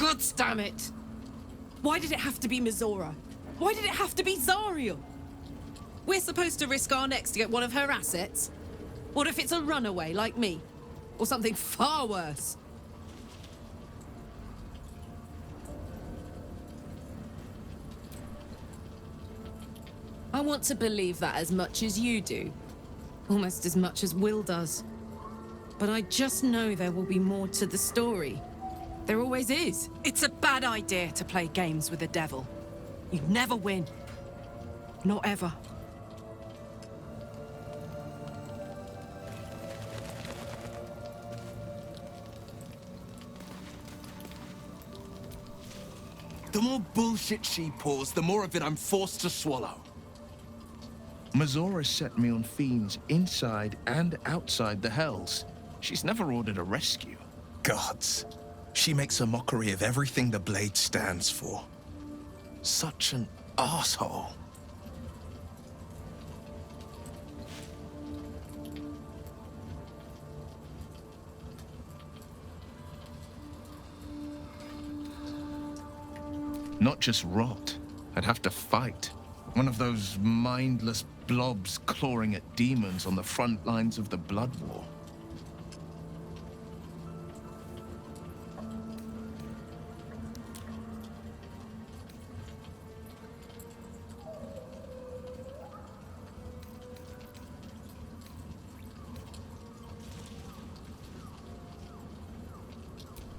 Gods damn it! Why did it have to be Mizora? Why did it have to be Zariel? We're supposed to risk our necks to get one of her assets? What if it's a runaway like me? Or something far worse? I want to believe that as much as you do. Almost as much as Will does. But I just know there will be more to the story. There always is. It's a bad idea to play games with the devil. You never win. Not ever. The more bullshit she pours, the more of it I'm forced to swallow. Mizora set me on fiends inside and outside the Hells. She's never ordered a rescue. Gods. She makes a mockery of everything the Blade stands for. Such an asshole. Not just rot. I'd have to fight. One of those mindless blobs clawing at demons on the front lines of the Blood War.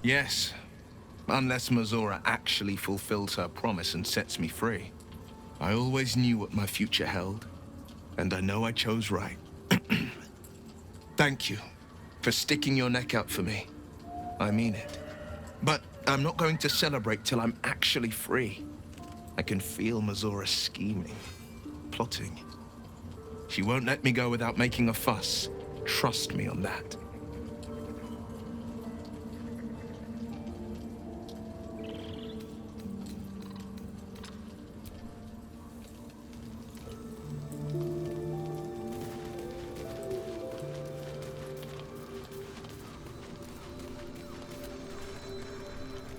Yes, unless Mizora actually fulfills her promise and sets me free. I always knew what my future held, and I know I chose right. Thank you for sticking your neck out for me. I mean it. But I'm not going to celebrate till I'm actually free. I can feel Mizora scheming, plotting. She won't let me go without making a fuss. Trust me on that.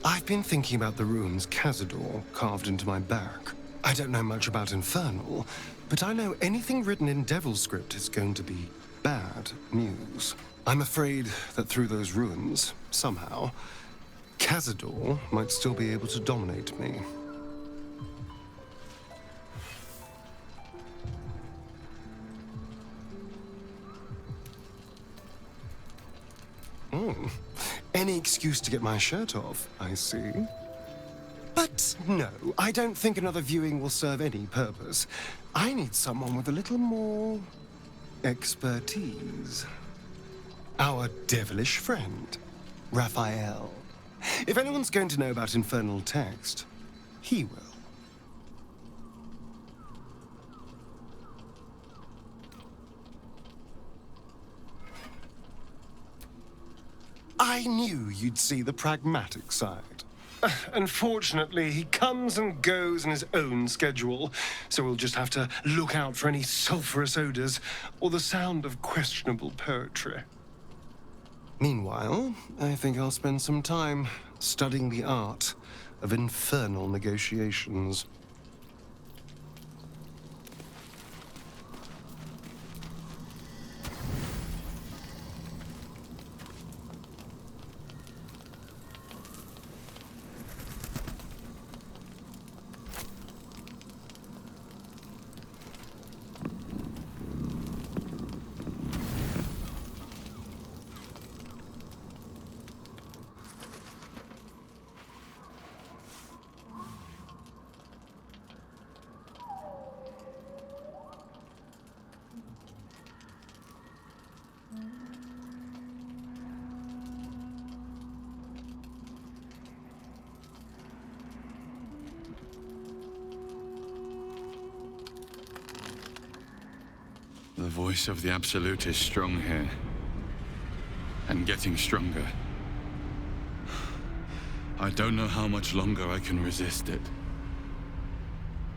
I've been thinking about the runes Cazador carved into my back. I don't know much about Infernal, but I know anything written in Devil script is going to be bad news. I'm afraid that through those runes, somehow, Cazador might still be able to dominate me. Any excuse to get my shirt off, I see. But no, I don't think another viewing will serve any purpose. I need someone with a little more expertise. Our devilish friend, Raphael. If anyone's going to know about infernal text, he will. I knew you'd see the pragmatic side. Unfortunately, he comes and goes in his own schedule, so we'll just have to look out for any sulphurous odors or the sound of questionable poetry. Meanwhile, I think I'll spend some time studying the art of infernal negotiations. The voice of the Absolute is strong here. And getting stronger. I don't know how much longer I can resist it.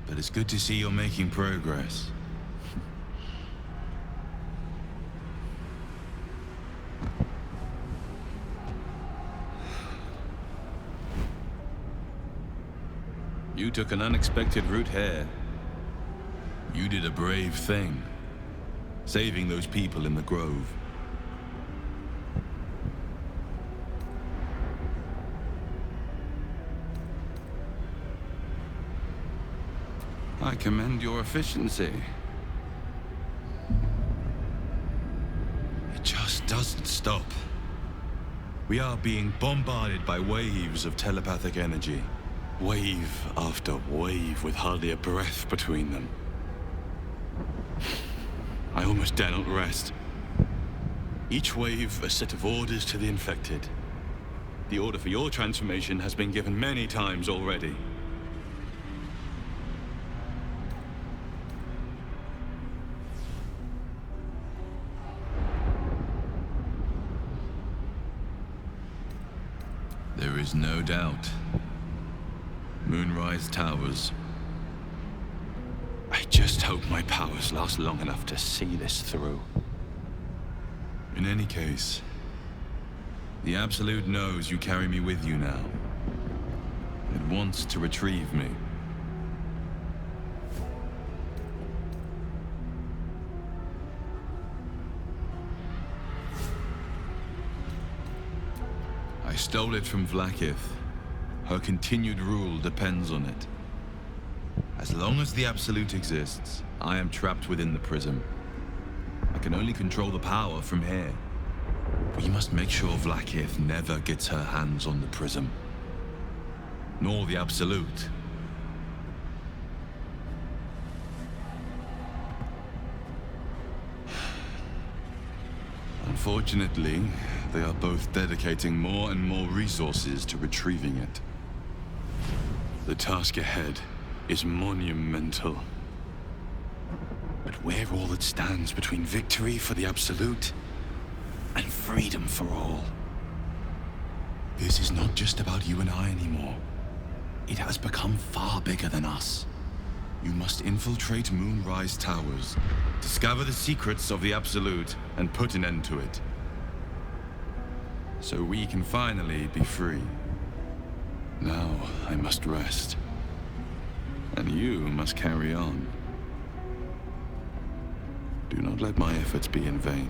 But it's good to see you're making progress. You took an unexpected route here. You did a brave thing, saving those people in the grove. I commend your efficiency. It just doesn't stop. We are being bombarded by waves of telepathic energy. Wave after wave with hardly a breath between them. I almost dare not rest. Each wave a set of orders to the infected. The order for your transformation has been given many times already. There is no doubt. Moonrise Towers. I just hope my powers last long enough to see this through. In any case, the Absolute knows you carry me with you now. It wants to retrieve me. I stole it from Vlaakith. Her continued rule depends on it. As long as the Absolute exists, I am trapped within the prism. I can only control the power from here. We must make sure Vlaakith never gets her hands on the prism. Nor the Absolute. Unfortunately, they are both dedicating more and more resources to retrieving it. The task ahead is monumental. But we're all that stands between victory for the Absolute and freedom for all. This is not just about you and I anymore. It has become far bigger than us. You must infiltrate Moonrise Towers, discover the secrets of the Absolute, and put an end to it. So we can finally be free. Now I must rest. And you must carry on. Do not let my efforts be in vain.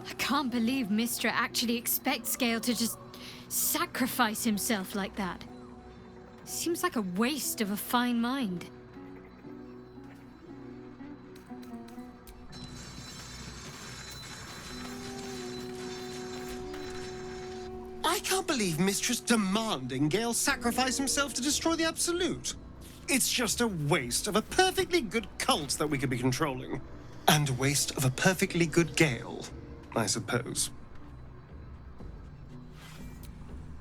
I can't believe Mistra actually expects Gale to just sacrifice himself like that. Seems like a waste of a fine mind. I can't believe Mistress demanding Gale sacrifice himself to destroy the Absolute. It's just a waste of a perfectly good cult that we could be controlling. And a waste of a perfectly good Gale, I suppose.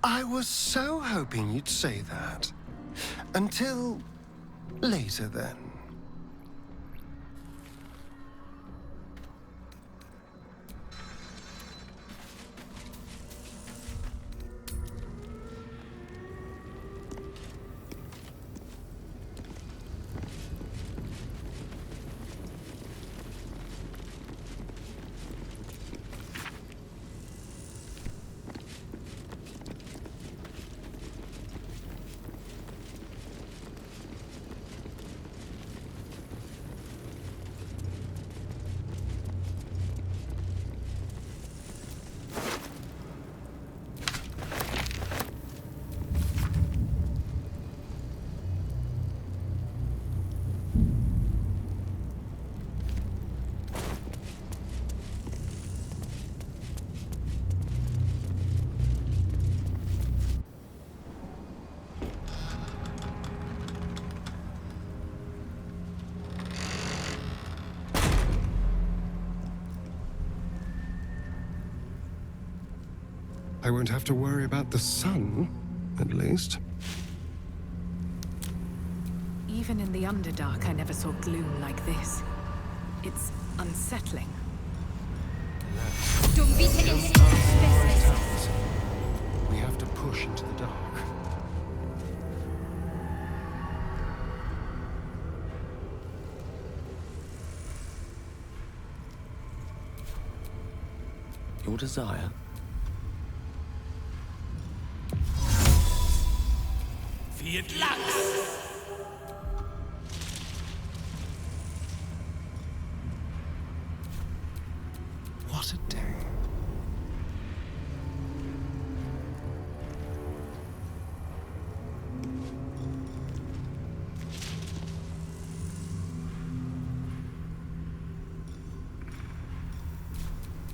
I was so hoping you'd say that. Until later, then. I won't have to worry about the sun, at least. Even in the Underdark, I never saw gloom like this. It's unsettling. rest. Don't be We don't taken. start from the towns. We have to push into the dark. Your desire? Fiat Lux! What a day.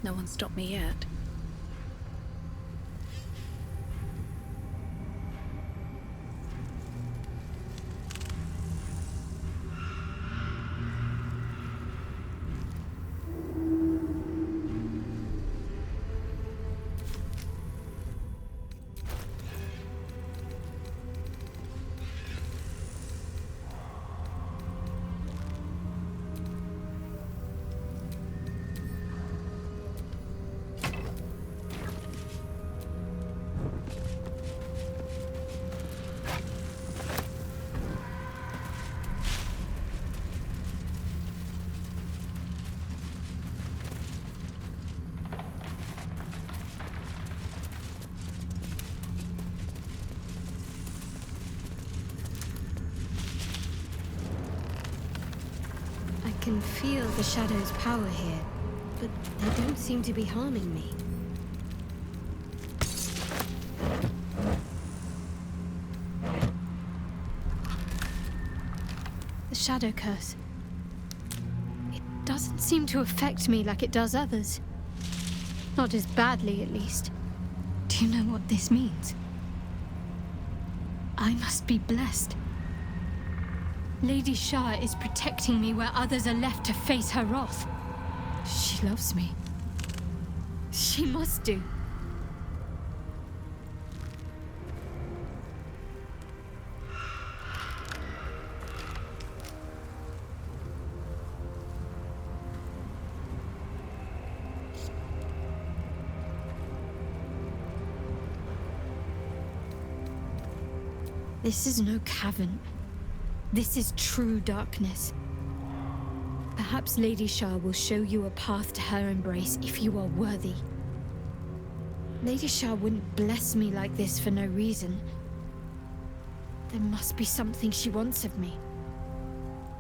No one stopped me yet. I can feel the shadow's power here, but they don't seem to be harming me. The shadow curse. It doesn't seem to affect me like it does others. Not as badly, at least. Do you know what this means? I must be blessed. Lady Shah is protecting me where others are left to face her wrath. She loves me. She must do. This is no cavern. This is true darkness. Perhaps Lady Shah will show you a path to her embrace if you are worthy. Lady Shah wouldn't bless me like this for no reason. There must be something she wants of me.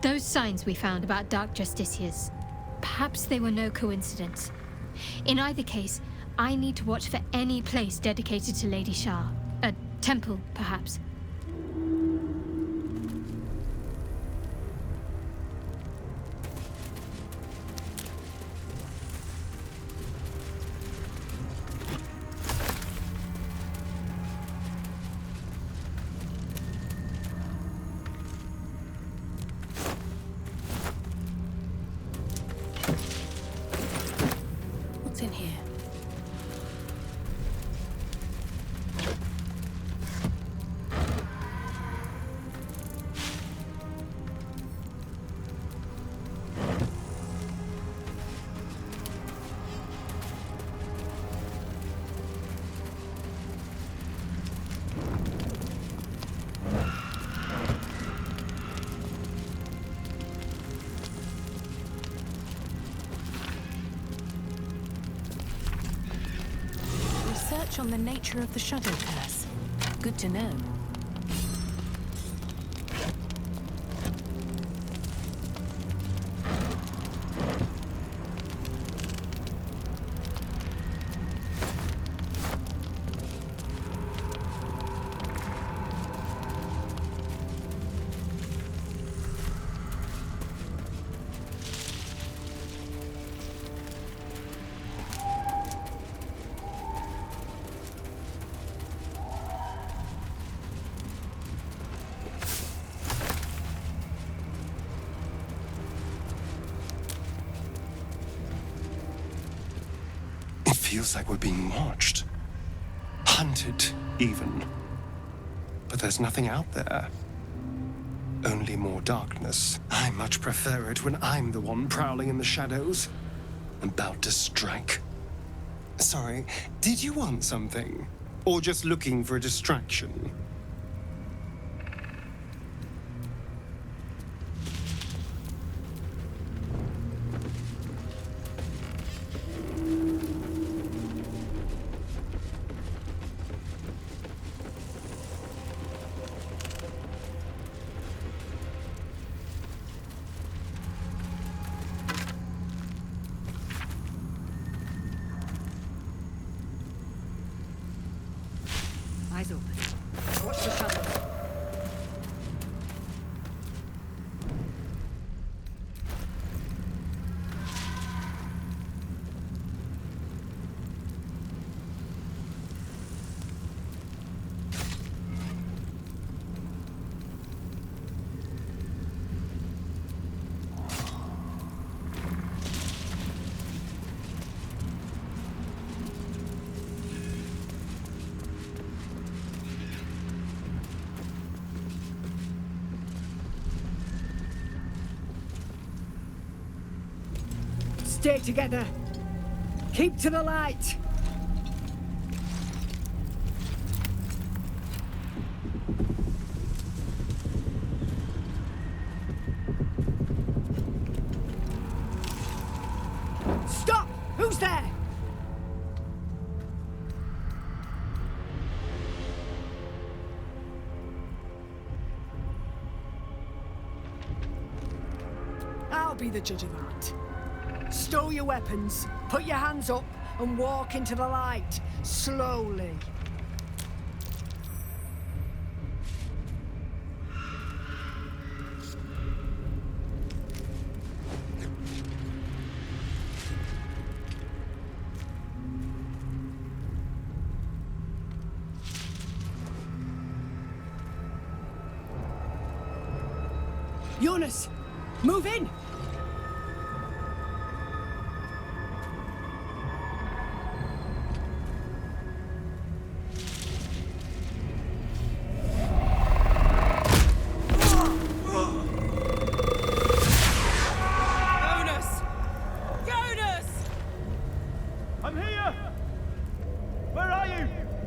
Those signs we found about Dark Justiciars, perhaps they were no coincidence. In either case, I need to watch for any place dedicated to Lady Shah. A temple, perhaps. What's in here? Research on the nature of the shadow curse. Good to know. It feels like we're being watched. Hunted, even. But there's nothing out there. Only more darkness. I much prefer it when I'm the one prowling in the shadows, about to strike. Sorry, did you want something? Or just looking for a distraction? Eyes open. Watch the shadows. Stay together. Keep to the light. Stop! Who's there? I'll be the judge of that. Stow your weapons, put your hands up, and walk into the light, slowly. Jonas, move in!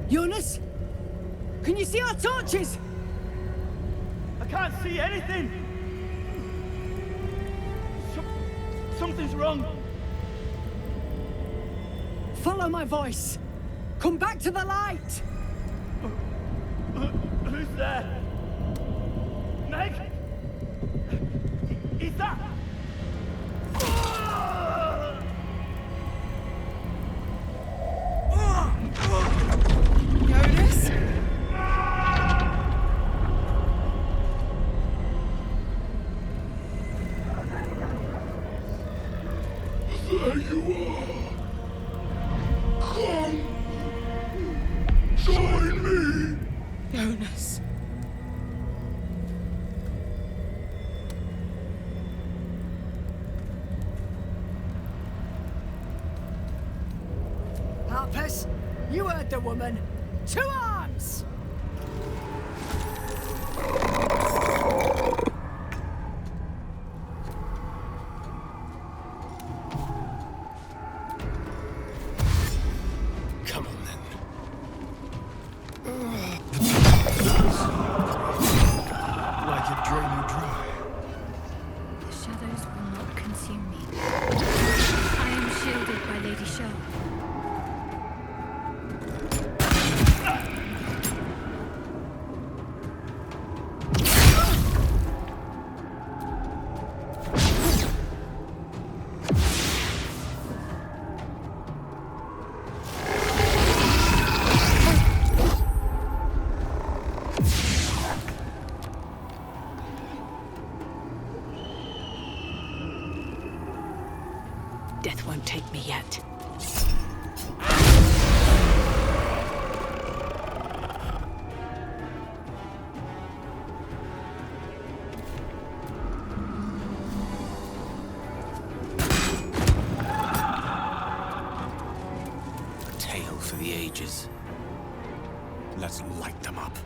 Jonas? Can you see our torches? I can't see anything! Something's wrong! Follow my voice! Come back to the light! Who's there? Meg? Is that... Jonas? There you are. Come. Join me. Jonas. Harpers, you heard the woman. To arms! Come on, then. Like it drain you dry. The shadows will not consume me. I am shielded by Lady Shah. Death won't take me yet. A tale for the ages. Let's light them up.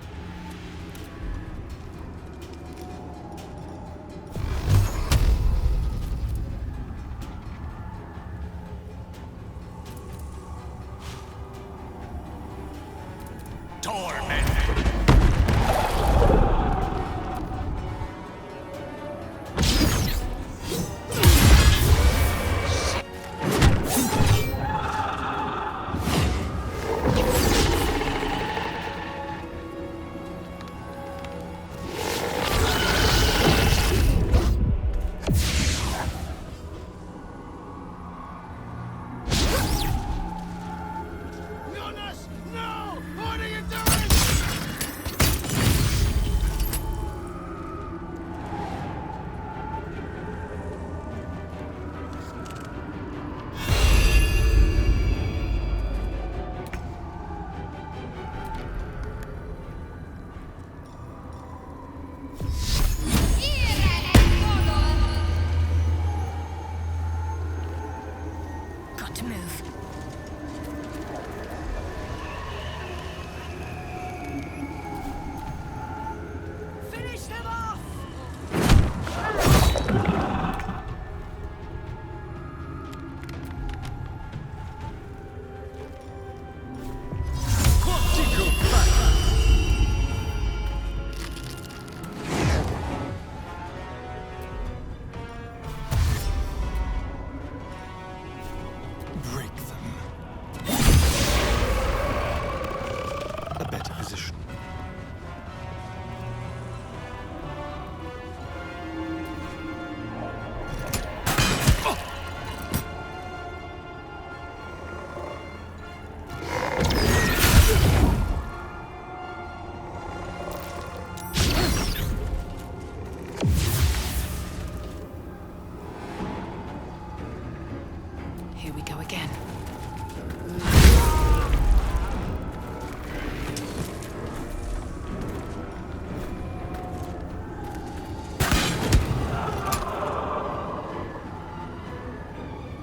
Here we go again.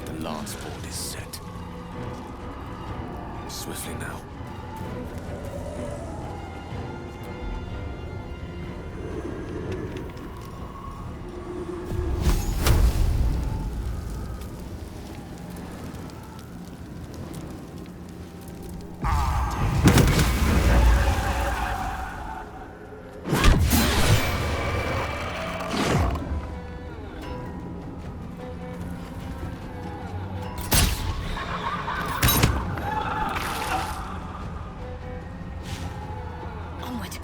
The lance board is set. Swiftly now. Onward.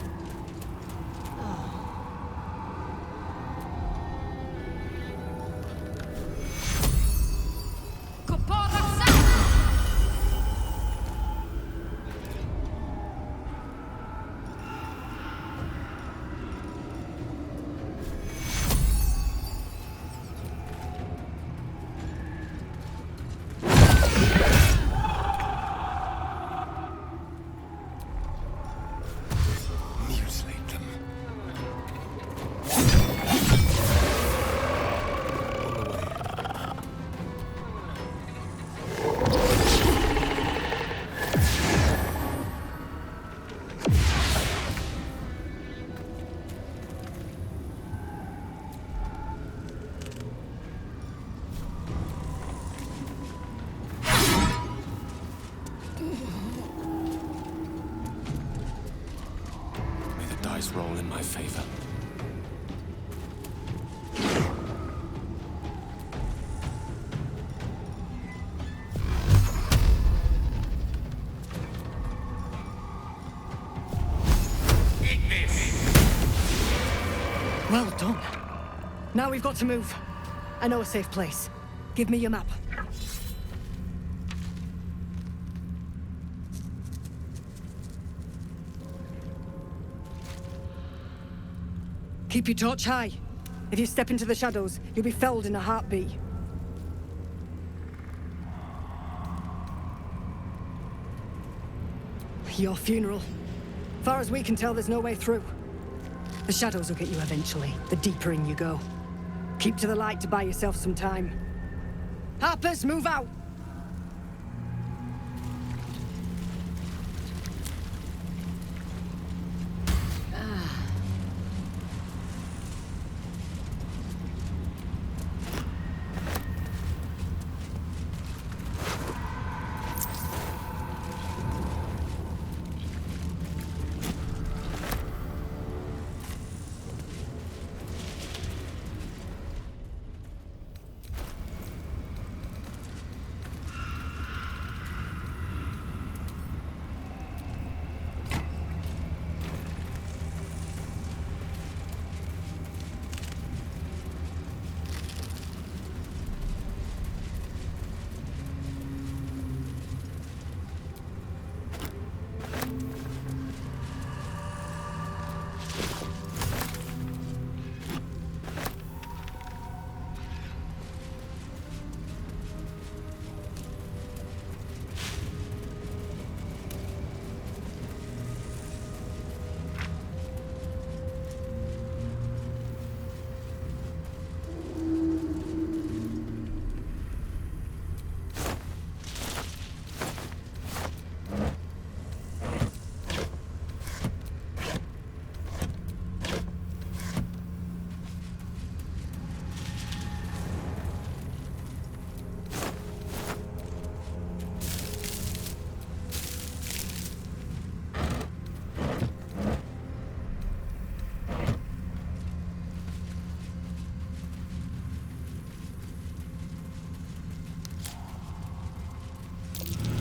Mutilate them. May the dice roll in my favor. Well done. Now we've got to move. I know a safe place. Give me your map. Keep your torch high. If you step into the shadows, you'll be felled in a heartbeat. Your funeral. Far as we can tell, there's no way through. The shadows will get you eventually, the deeper in you go. Keep to the light to buy yourself some time. Harpers, move out!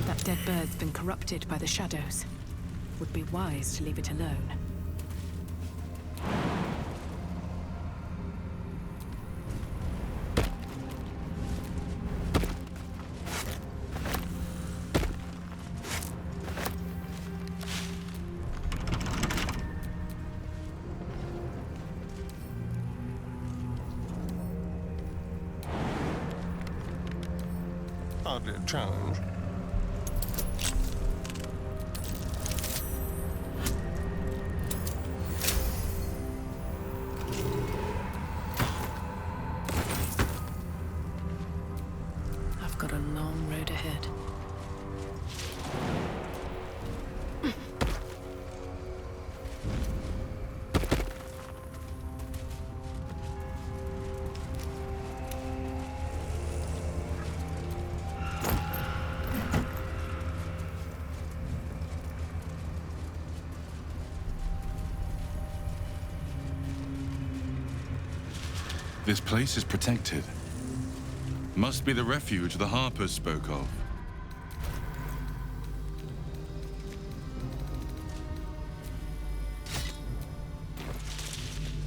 That dead bird's been corrupted by the shadows. Would be wise to leave it alone. hardly a challenge. I've got a long road ahead. This place is protected. Must be the refuge the Harpers spoke of.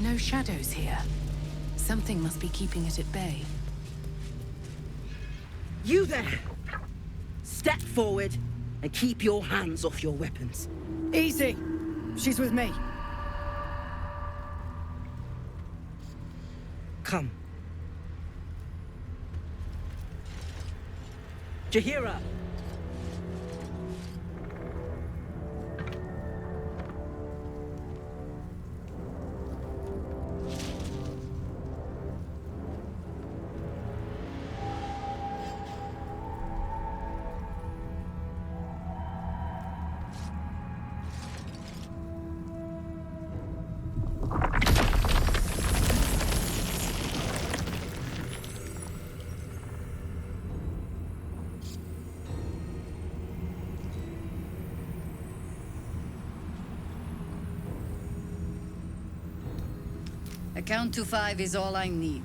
No shadows here. Something must be keeping it at bay. You there! Step forward and keep your hands off your weapons. Easy. She's with me. Come. Jahira! A count to 5 is all I need.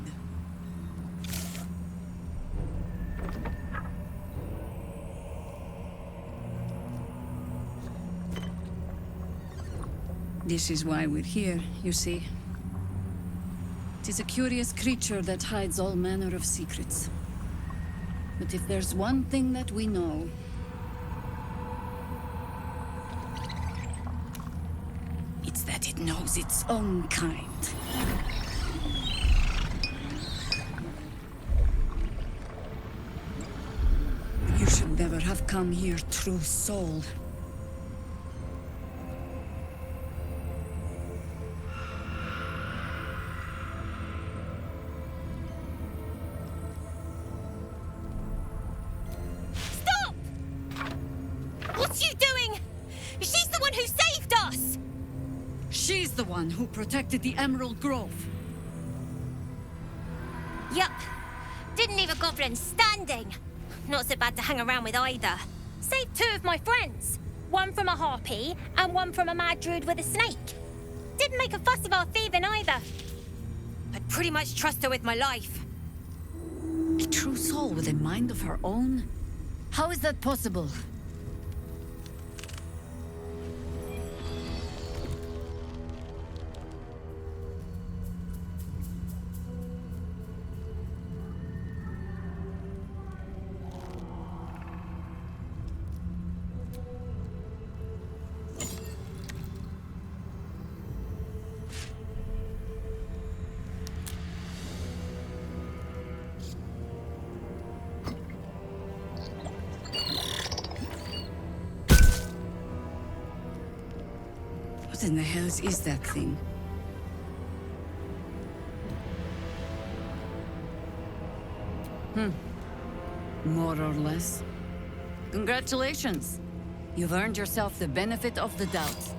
This is why we're here, you see. It is a curious creature that hides all manner of secrets. But if there's one thing that we know, it's that it knows its own kind. You should never have come here, true soul. Stop! What's you doing? She's the one who saved us! She's the one who protected the Emerald Grove. Yup. Didn't leave a goblin standing. Not so bad to hang around with either. Saved 2 of my friends. One from a harpy, and one from a mad druid with a snake. Didn't make a fuss of our thieving either. I'd pretty much trust her with my life. A true soul with a mind of her own? How is that possible? What in the hells is that thing? More or less. Congratulations. You've earned yourself the benefit of the doubt.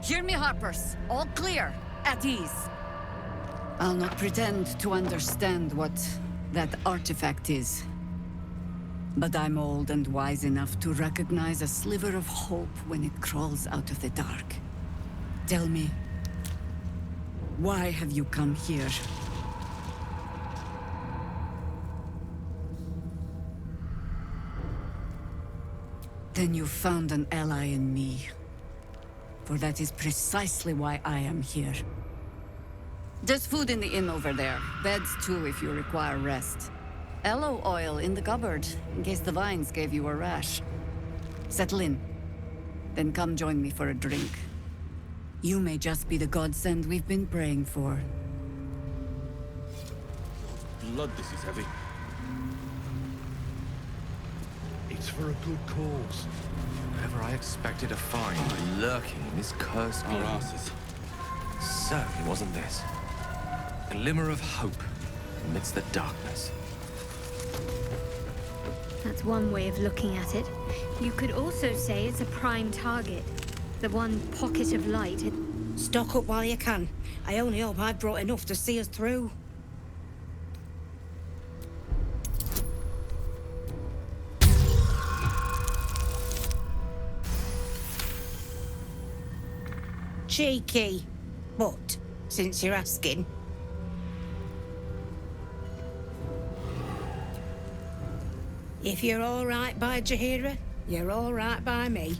Hear me, Harpers. All clear. At ease. I'll not pretend to understand what that artifact is. But I'm old and wise enough to recognize a sliver of hope when it crawls out of the dark. Tell me, why have you come here? Then you found an ally in me. For that is precisely why I am here. There's food in the inn over there. Beds too if you require rest. Aloe oil in the cupboard, in case the vines gave you a rash. Settle in. Then come join me for a drink. You may just be the godsend we've been praying for. Blood, this is heavy. It's for a good cause. Whatever I expected to find lurking in this cursed gloom. Our asses. Certainly wasn't this. A glimmer of hope amidst the darkness. That's one way of looking at it. You could also say it's a prime target. The one pocket of light. Stock up while you can. I only hope I've brought enough to see us through. Cheeky. But, since you're asking... If you're all right by Jaheira, you're all right by me.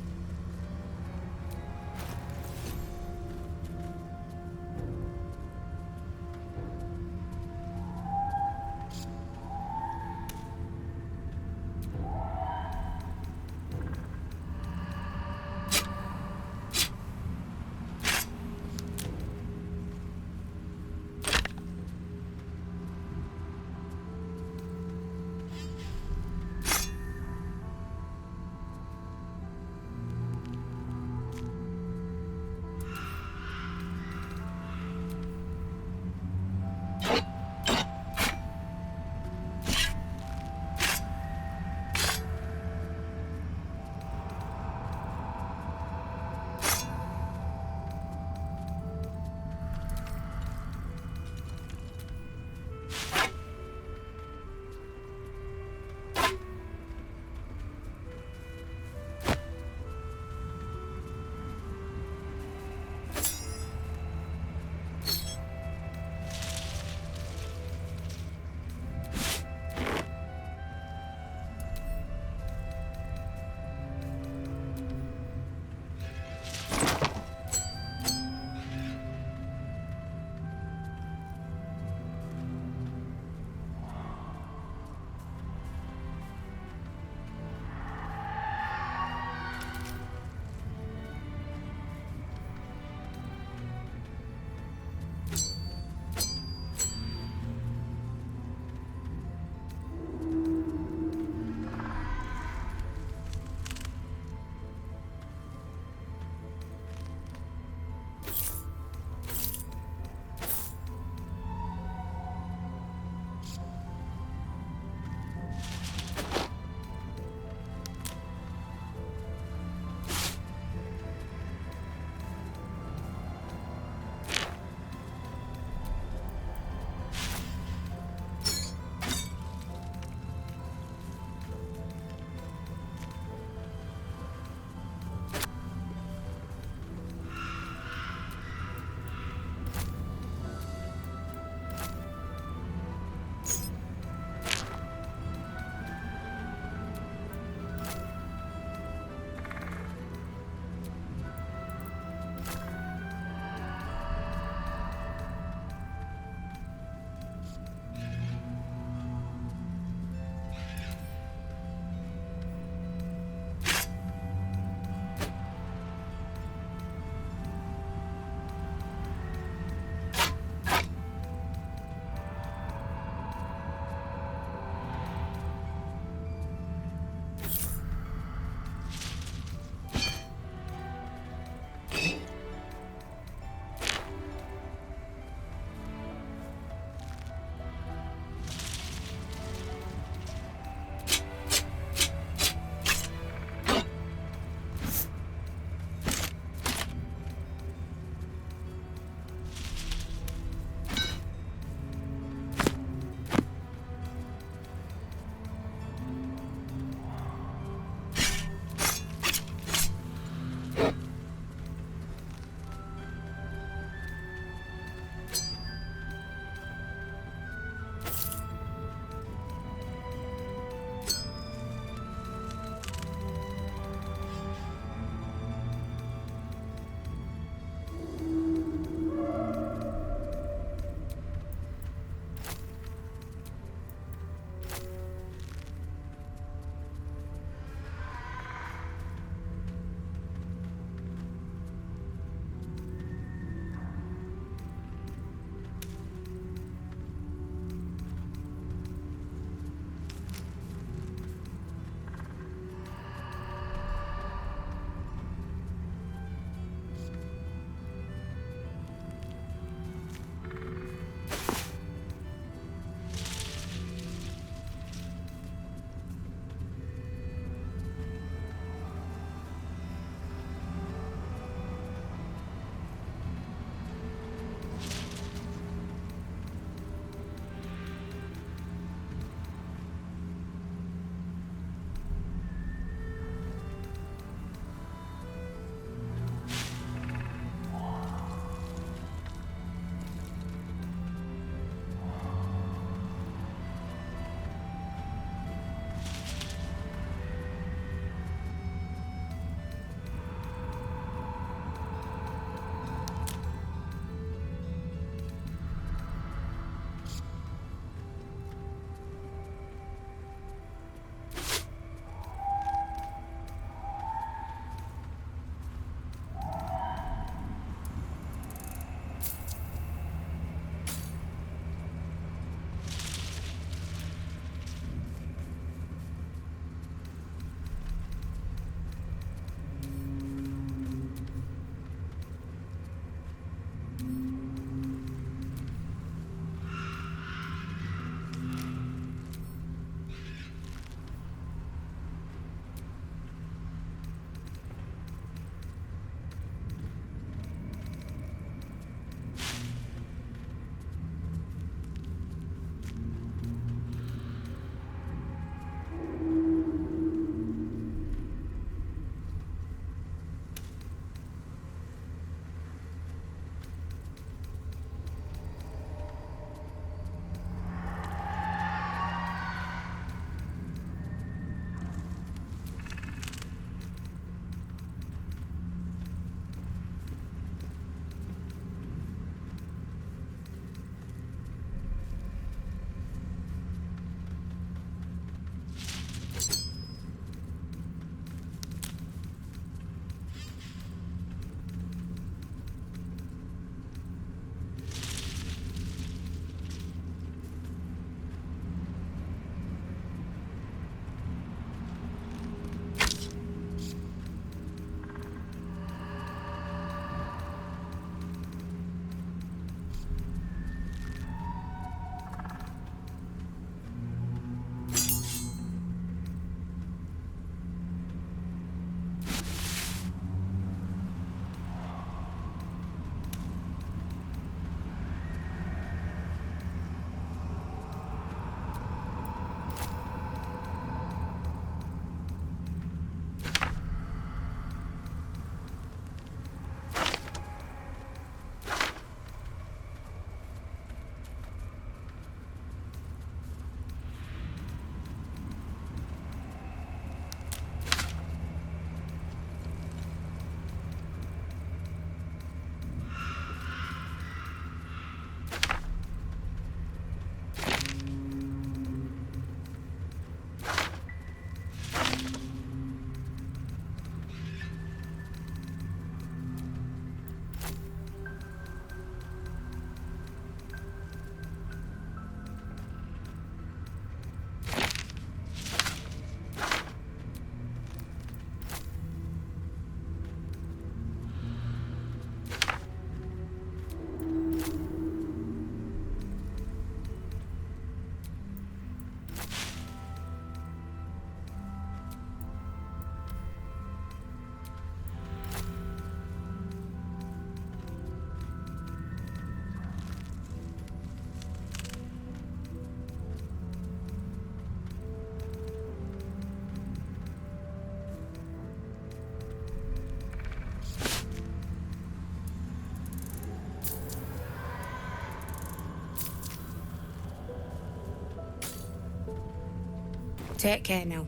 Take care now.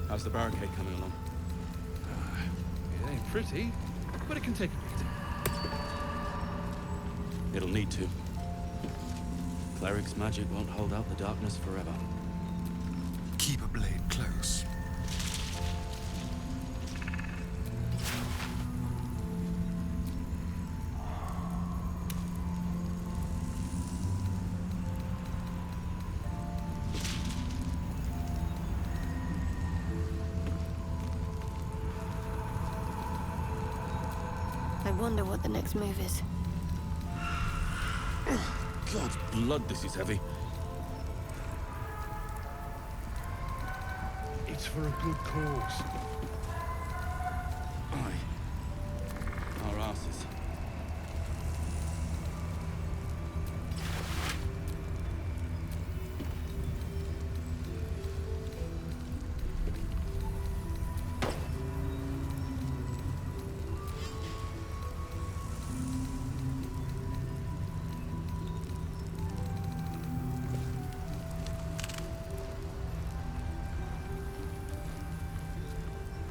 How's the barricade coming along? It ain't pretty, but it can take a beating. It'll need to. Cleric's magic won't hold out the darkness forever. Keep a blade close. I wonder what the next move is. God's blood, this is heavy. It's for a good cause. Aye. Our asses.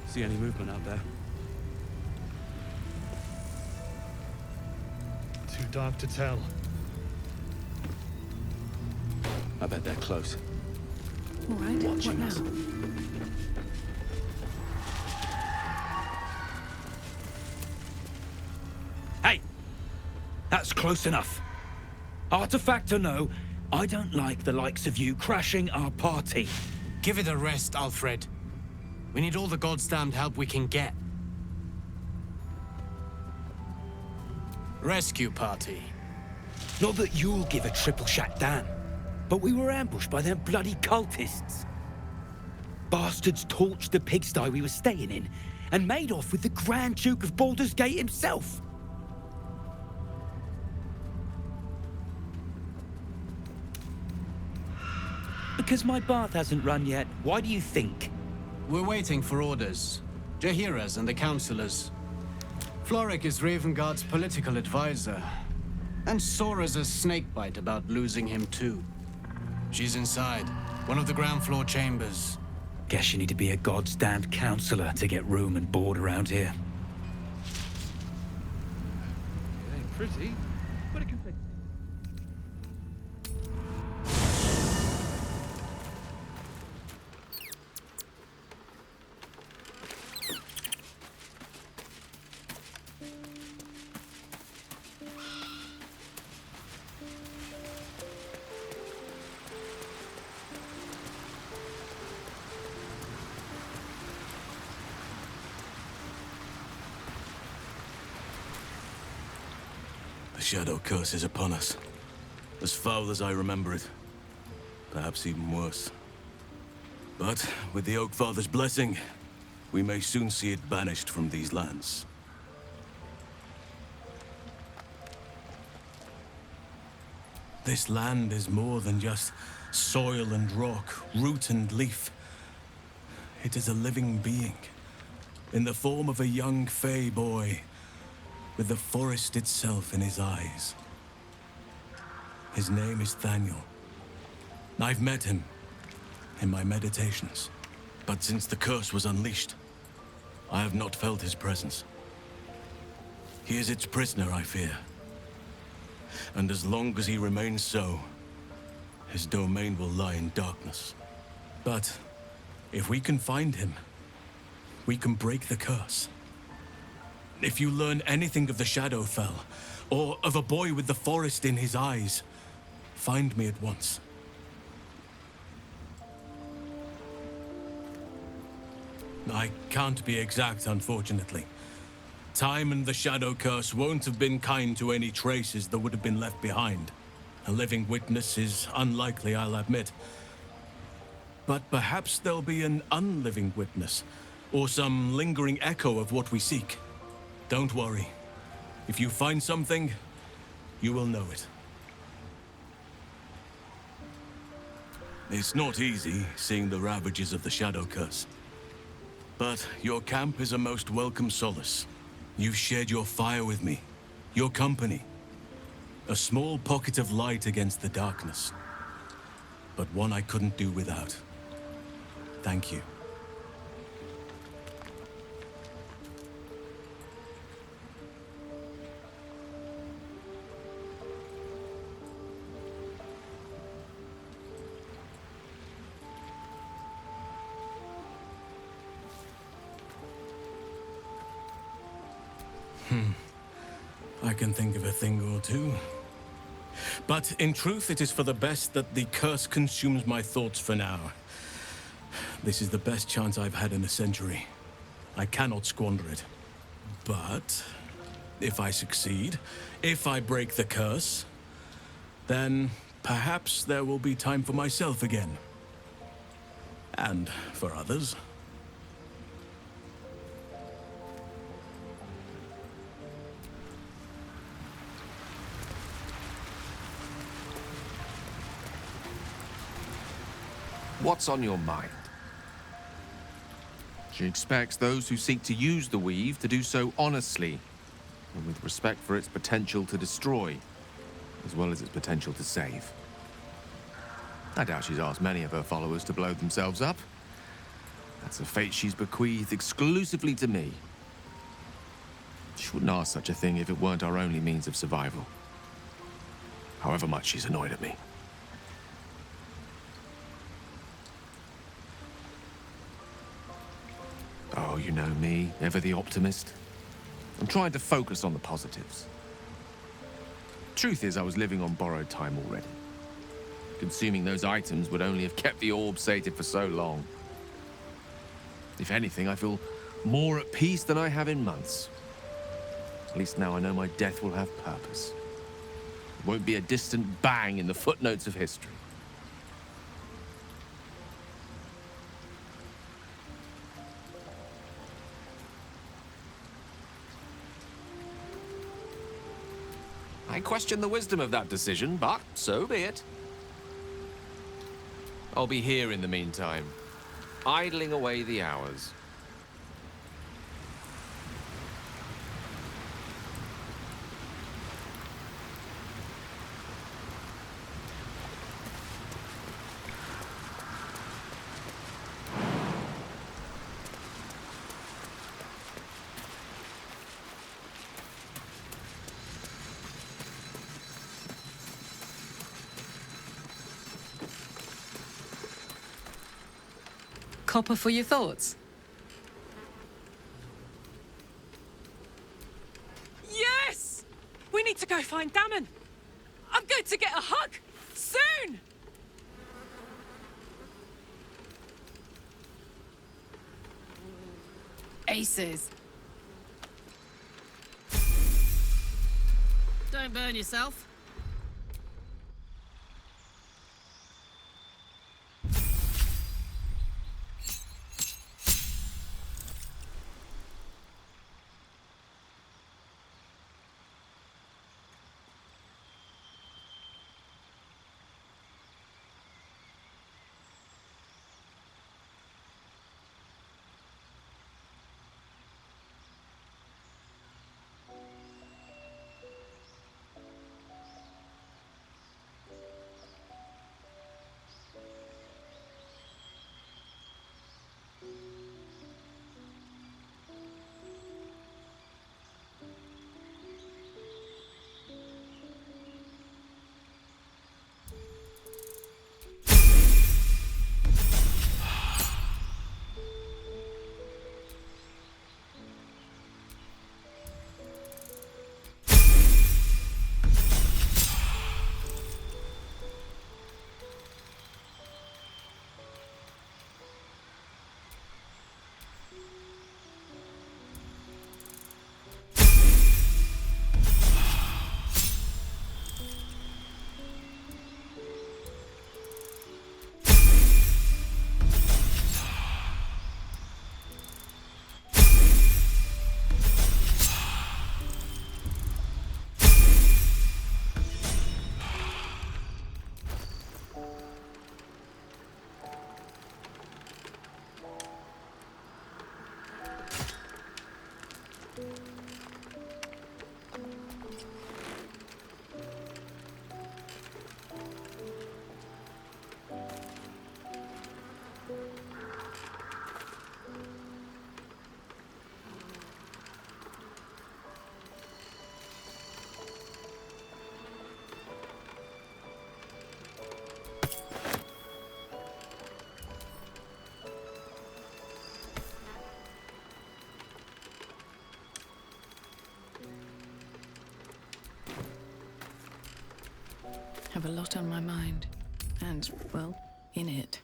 See any movement out there? Too dark to tell. I bet they're close. All right, what now? Hey! That's close enough. Artifact or no, I don't like the likes of you crashing our party. Give it a rest, Alfred. We need all the goddamned help we can get. Rescue party. Not that you'll give a triple shot damn, but we were ambushed by them bloody cultists. Bastards torched the pigsty we were staying in and made off with the Grand Duke of Baldur's Gate himself. Because my bath hasn't run yet, why do you think? We're waiting for orders. Jaheira's and the councillors. Floric is Ravengard's political advisor. And Sora's a snakebite about losing him too. She's inside, one of the ground floor chambers. Guess you need to be a goddamned councillor to get room and board around here. It ain't pretty, but it can take... The Shadow Curse is upon us. As foul as I remember it. Perhaps even worse. But with the Oak Father's blessing, we may soon see it banished from these lands. This land is more than just soil and rock, root and leaf. It is a living being, in the form of a young Fey boy, with the forest itself in his eyes. His name is Thaniel. I've met him in my meditations, but since the curse was unleashed, I have not felt his presence. He is its prisoner, I fear. And as long as he remains so, his domain will lie in darkness. But if we can find him, we can break the curse. If you learn anything of the Shadowfell, or of a boy with the forest in his eyes, find me at once. I can't be exact, unfortunately. Time and the Shadow Curse won't have been kind to any traces that would have been left behind. A living witness is unlikely, I'll admit. But perhaps there'll be an unliving witness, or some lingering echo of what we seek. Don't worry. If you find something, you will know it. It's not easy, seeing the ravages of the Shadow Curse. But your camp is a most welcome solace. You've shared your fire with me, your company. A small pocket of light against the darkness. but one I couldn't do without. Thank you. I can think of a thing or two. But in truth, it is for the best that the curse consumes my thoughts for now. This is the best chance I've had in a century. I cannot squander it. But if I succeed, if I break the curse, then perhaps there will be time for myself again. And for others. What's on your mind? She expects those who seek to use the weave to do so honestly, and with respect for its potential to destroy, as well as its potential to save. I doubt she's asked many of her followers to blow themselves up. That's a fate she's bequeathed exclusively to me. She wouldn't ask such a thing if it weren't our only means of survival. However much she's annoyed at me. Oh, you know me, ever the optimist. I'm trying to focus on the positives. Truth is, I was living on borrowed time already. Consuming those items would only have kept the orb sated for so long. If anything, I feel more at peace than I have in months. At least now I know my death will have purpose. It won't be a distant bang in the footnotes of history. I question the wisdom of that decision, but so be it. I'll be here in the meantime, idling away the hours. Copper for your thoughts? Yes! We need to go find Damon. I'm going to get a hug soon! Aces. Don't burn yourself. have a lot on my mind. And, well, in it.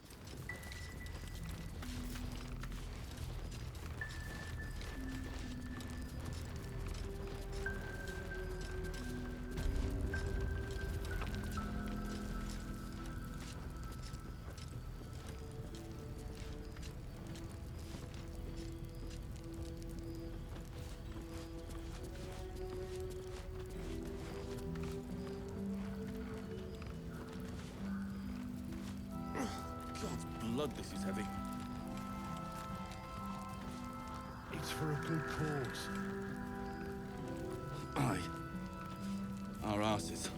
Blood, this is heavy. It's for a good cause. Aye. Our asses.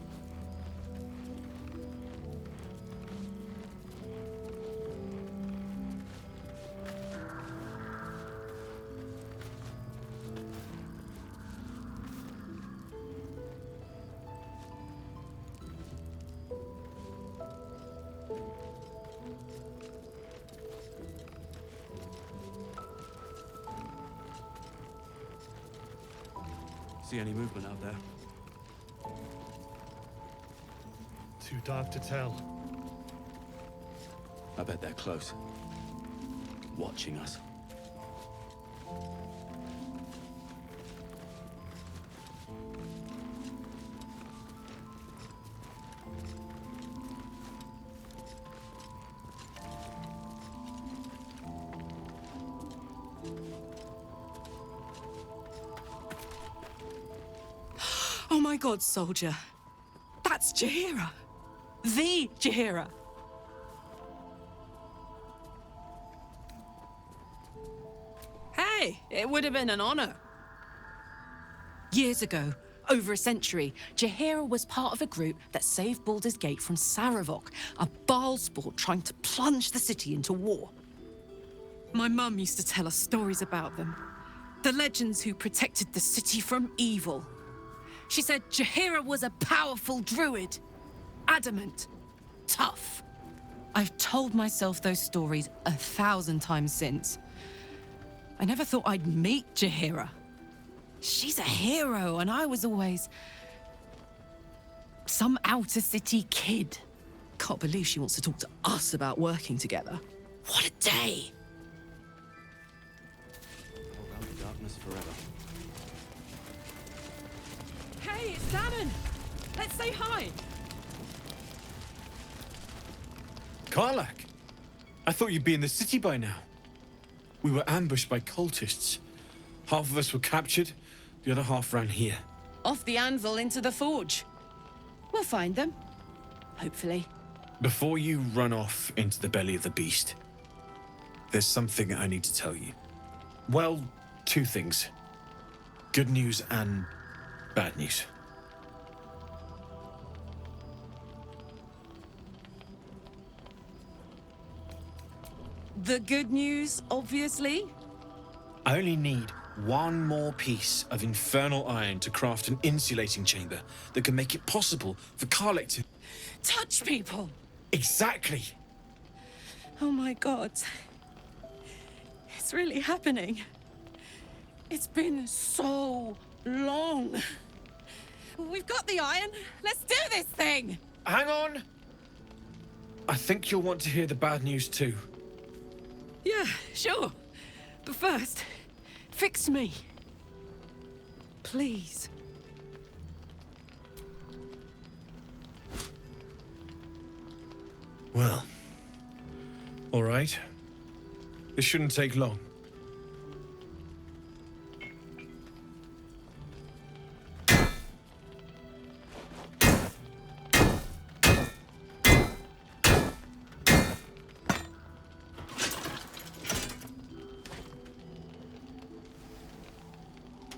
See any movement out there? Too dark to tell. I bet they're close. Watching us. Oh my god, soldier. That's Jaheira. The Jaheira. Hey, it would have been an honor. Years ago, over a century, Jaheira was part of a group that saved Baldur's Gate from Saravok, a Baalsport trying to plunge the city into war. My mum used to tell us stories about them. The legends who protected the city from evil. She said Jaheira was a powerful druid. Adamant. Tough. I've told myself those stories 1,000 times since. I never thought I'd meet Jaheira. She's a hero, and I was always some outer city kid. Can't believe she wants to talk to us about working together. What a day! Hold out the darkness forever. Hey, it's Damon! Let's say hi! Karlach! I thought you'd be in the city by now. We were ambushed by cultists. Half of us were captured, the other half ran here. Off the anvil into the forge. We'll find them. Hopefully. Before you run off into the belly of the beast, there's something I need to tell you. Well, two things. Good news and bad news. The good news, obviously. I only need one more piece of infernal iron to craft an insulating chamber that can make it possible for Karlach to... Touch people! Exactly! Oh my god. It's really happening. It's been so long. We've got the iron. Let's do this thing! Hang on! I think you'll want to hear the bad news too. Yeah, sure. But first, fix me. Please. Well, all right. This shouldn't take long.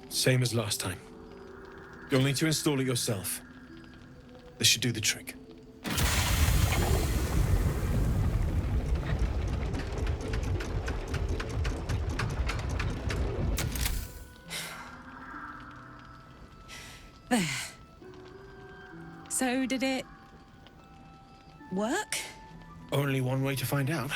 Same as last time. You'll need to install it yourself. This should do the trick. There. So did it work? Only one way to find out.